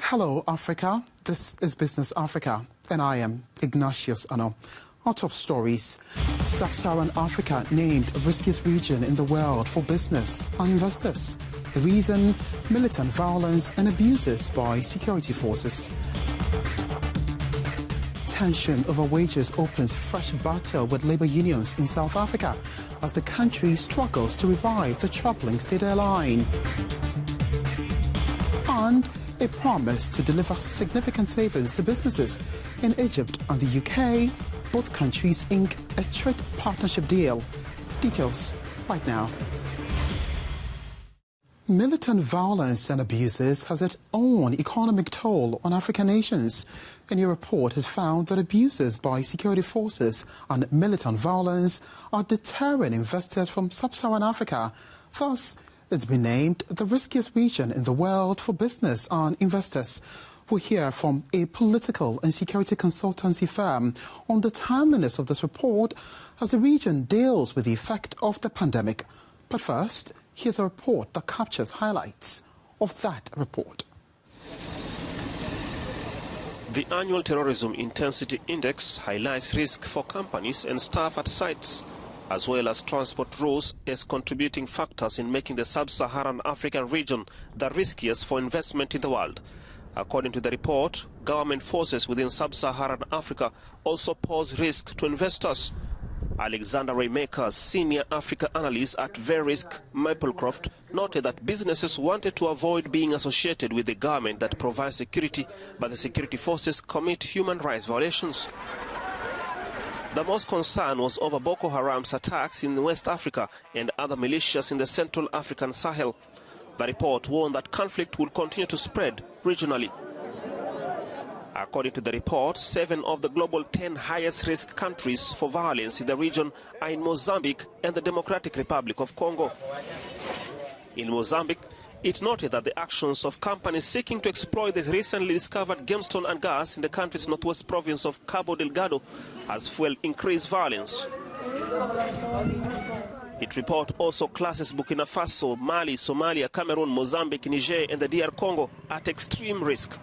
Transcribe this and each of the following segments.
Hello, Africa. This is Business Africa, and I am Ignatius Ano. Our top stories. Sub-Saharan Africa named riskiest region in the world for business and investors. The reason? Militant violence and abuses by security forces. Tension over wages opens fresh battle with labor unions in South Africa as the country struggles to revive the troubling state airline. And a promise to deliver significant savings to businesses in Egypt and the UK. Both countries ink a trade partnership deal. Details right now. Militant violence and abuses has its own economic toll on African nations. A new report has found that abuses by security forces and militant violence are deterring investors from Sub-Saharan Africa. Thus, it's been named the riskiest region in the world for business and investors. We'll hear from a political and security consultancy firm on the timeliness of this report as the region deals with the effect of the pandemic. But first, here's a report that captures highlights of that report. The annual Terrorism Intensity Index highlights risk for companies and staff at sites, as well as transport routes, as contributing factors in making the Sub-Saharan African region the riskiest for investment in the world. According to the report, government forces within Sub-Saharan Africa also pose risk to investors. Alexander Raymaker, senior Africa analyst at Verisk Maplecroft, noted that businesses wanted to avoid being associated with the government that provides security, but the security forces commit human rights violations. The most concern was over Boko Haram's attacks in West Africa and other militias in the Central African Sahel. The report warned that conflict will continue to spread regionally. According to the report, 7 of the global 10 highest risk countries for violence in the region are in Mozambique and the Democratic Republic of Congo. In Mozambique, it noted that the actions of companies seeking to exploit the recently discovered gemstone and gas in the country's northwest province of Cabo Delgado has fueled increased violence. Its report also classes Burkina Faso, Mali, Somalia, Cameroon, Mozambique, Niger and the DR Congo at extreme risk.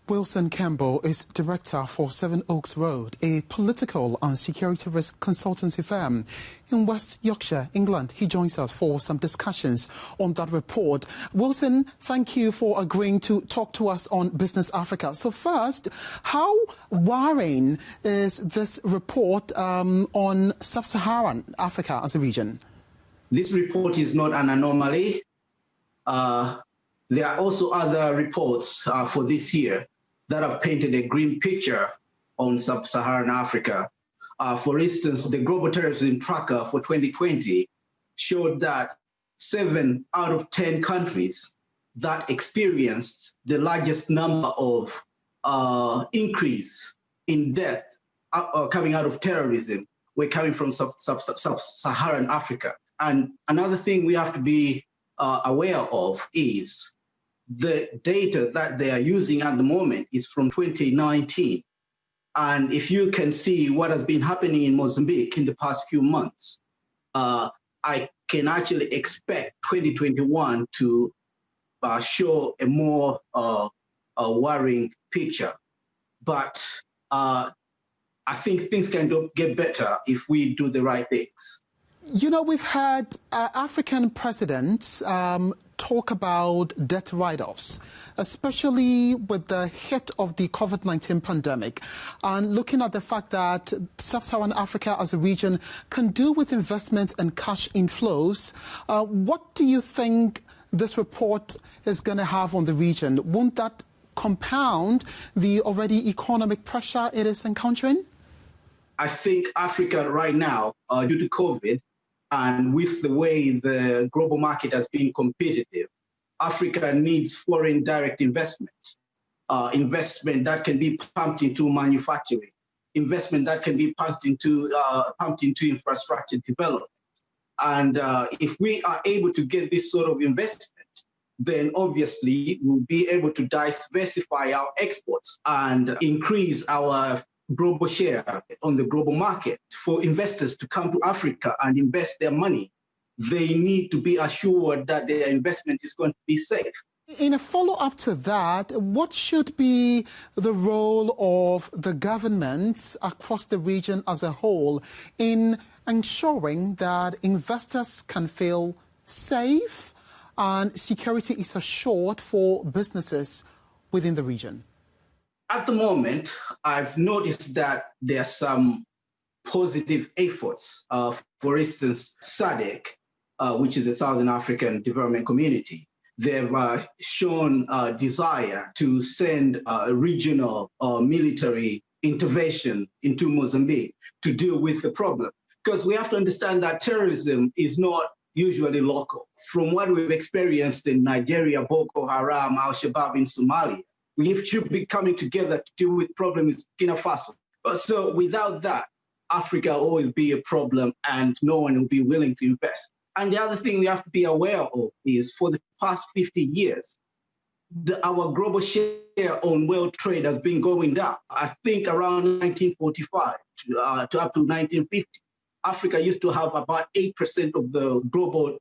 Wilson Campbell is director for Seven Oaks Road, a political and security risk consultancy firm in West Yorkshire, England. He joins us for some discussions on that report. Wilson, thank you for agreeing to talk to us on Business Africa. So first, how worrying is this report on Sub-Saharan Africa as a region? This report is not an anomaly. There are also other reports for this year that have painted a grim picture on Sub-Saharan Africa. For instance, the Global Terrorism Tracker for 2020 showed that 7 out of 10 countries that experienced the largest number of increase in death coming out of terrorism were coming from Sub-Saharan Africa. And another thing we have to be aware of is the data that they are using at the moment is from 2019. And if you can see what has been happening in Mozambique in the past few months, I can actually expect 2021 to show a more worrying picture. But I think things can get better if we do the right things. You know, we've had African presidents talk about debt write-offs, especially with the hit of the COVID-19 pandemic, and looking at the fact that Sub-Saharan Africa as a region can do with investment and cash inflows. What do you think this report is going to have on the region? Won't that compound the already economic pressure it is encountering? I think Africa right now, due to COVID, and with the way the global market has been competitive, Africa needs foreign direct investment, investment that can be pumped into manufacturing, investment that can be pumped into infrastructure development. And if we are able to get this sort of investment, then obviously we'll be able to diversify our exports and increase our global share on the global market. For investors to come to Africa and invest their money, they need to be assured that their investment is going to be safe. In a follow-up to that, what should be the role of the governments across the region as a whole in ensuring that investors can feel safe and security is assured for businesses within the region? At the moment, I've noticed that there are some positive efforts. For instance, SADC, which is the Southern African Development Community, they've shown a desire to send a regional military intervention into Mozambique to deal with the problem. Because we have to understand that terrorism is not usually local. From what we've experienced in Nigeria, Boko Haram, Al-Shabaab in Somalia, we should be coming together to deal with problems in Burkina Faso. So without that, Africa will always be a problem and no one will be willing to invest. And the other thing we have to be aware of is for the past 50 years, our global share on world trade has been going down. I think around 1945 to up to 1950, Africa used to have about 8% of the global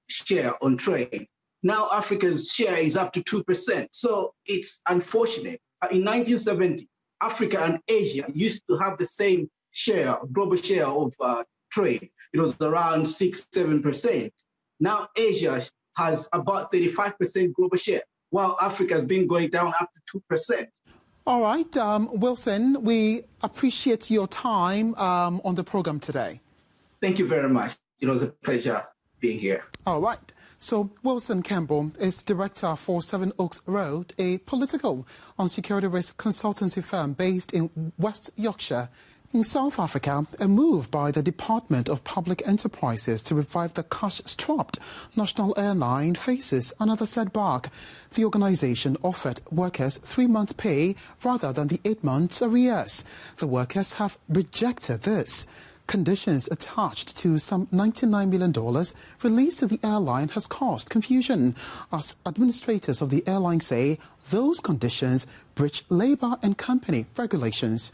share on trade. Now Africa's share is up to 2%. So it's unfortunate. In 1970, Africa and Asia used to have the same share, global share of trade. It was around 6-7%. Now Asia has about 35% global share, while Africa has been going down up to 2%. All right, Wilson, we appreciate your time on the program today. Thank you very much. It was a pleasure being here. All right. So Wilson Campbell is director for Seven Oaks Road, a political and security risk consultancy firm based in West Yorkshire. In South Africa, a move by the Department of Public Enterprises to revive the cash-strapped national airline faces another setback. The organisation offered workers 3 months' pay rather than the 8 months arrears. The workers have rejected this. Conditions attached to some $99 million released to the airline has caused confusion, as administrators of the airline say those conditions breach labour and company regulations.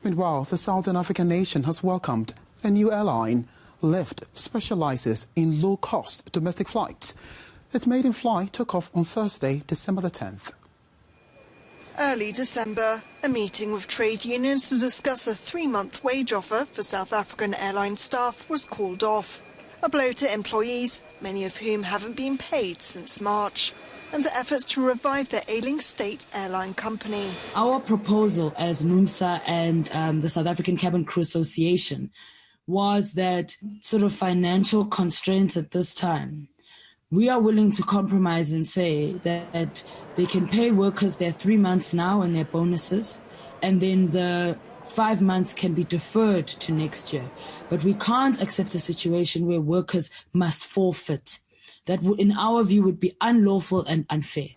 Meanwhile, the Southern African nation has welcomed a new airline. Lyft specialises in low-cost domestic flights. Its maiden flight took off on Thursday, December the 10th. Early December, a meeting with trade unions to discuss a 3-month wage offer for South African airline staff was called off. A blow to employees, many of whom haven't been paid since March, and to efforts to revive the ailing state airline company. Our proposal as NUMSA and the South African Cabin Crew Association was that sort of financial constraints at this time, we are willing to compromise and say that they can pay workers their 3 months now and their bonuses, and then the 5 months can be deferred to next year. But we can't accept a situation where workers must forfeit. That, in our view, would be unlawful and unfair.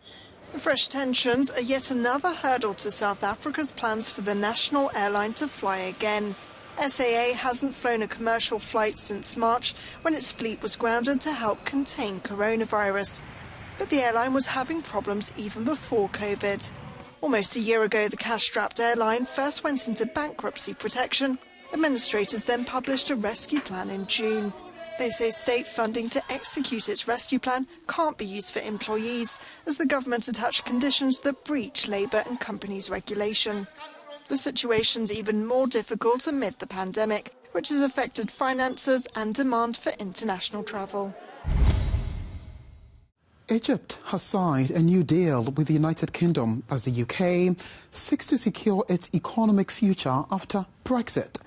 The fresh tensions are yet another hurdle to South Africa's plans for the national airline to fly again. SAA hasn't flown a commercial flight since March, when its fleet was grounded to help contain coronavirus. But the airline was having problems even before COVID. Almost a year ago, the cash-strapped airline first went into bankruptcy protection. Administrators then published a rescue plan in June. They say state funding to execute its rescue plan can't be used for employees, as the government attached conditions that breach labour and companies' regulation. The situation's even more difficult amid the pandemic, which has affected finances and demand for international travel. Egypt has signed a new deal with the United Kingdom as the UK seeks to secure its economic future after Brexit.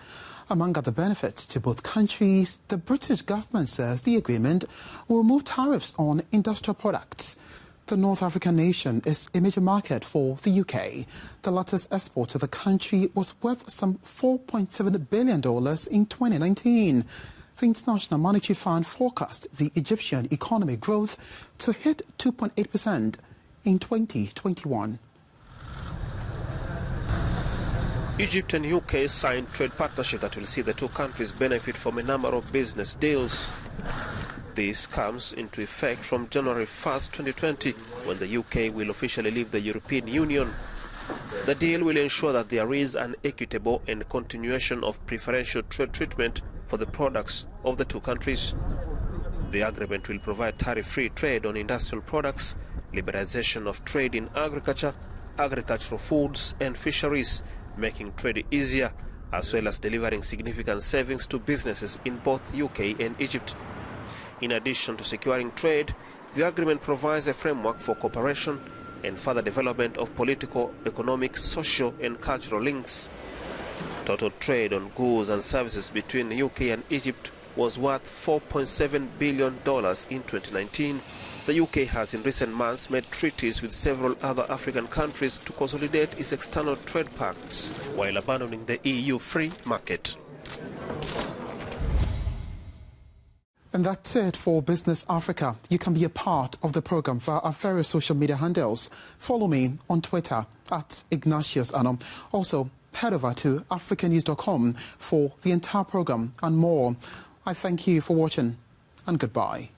Among other benefits to both countries, the British government says the agreement will remove tariffs on industrial products. The North African nation is a major market for the UK. The latter's export to the country was worth some $4.7 billion in 2019. The International Monetary Fund forecast the Egyptian economic growth to hit 2.8% in 2021. Egypt and UK signed trade partnership that will see the two countries benefit from a number of business deals. This comes into effect from January 1st, 2020, when the UK will officially leave the European Union. The deal will ensure that there is an equitable and continuation of preferential trade treatment for the products of the two countries. The agreement will provide tariff-free trade on industrial products, liberalization of trade in agriculture, agricultural foods and fisheries, making trade easier, as well as delivering significant savings to businesses in both UK and Egypt. In addition to securing trade, the agreement provides a framework for cooperation and further development of political, economic, social and cultural links. Total trade on goods and services between the UK and Egypt was worth $4.7 billion in 2019. The UK has in recent months made treaties with several other African countries to consolidate its external trade pacts while abandoning the EU free market. And that's it for Business Africa. You can be a part of the program via our various social media handles. Follow me on Twitter @IgnatiusAnum. Also, head over to africanews.com for the entire program and more. I thank you for watching and goodbye.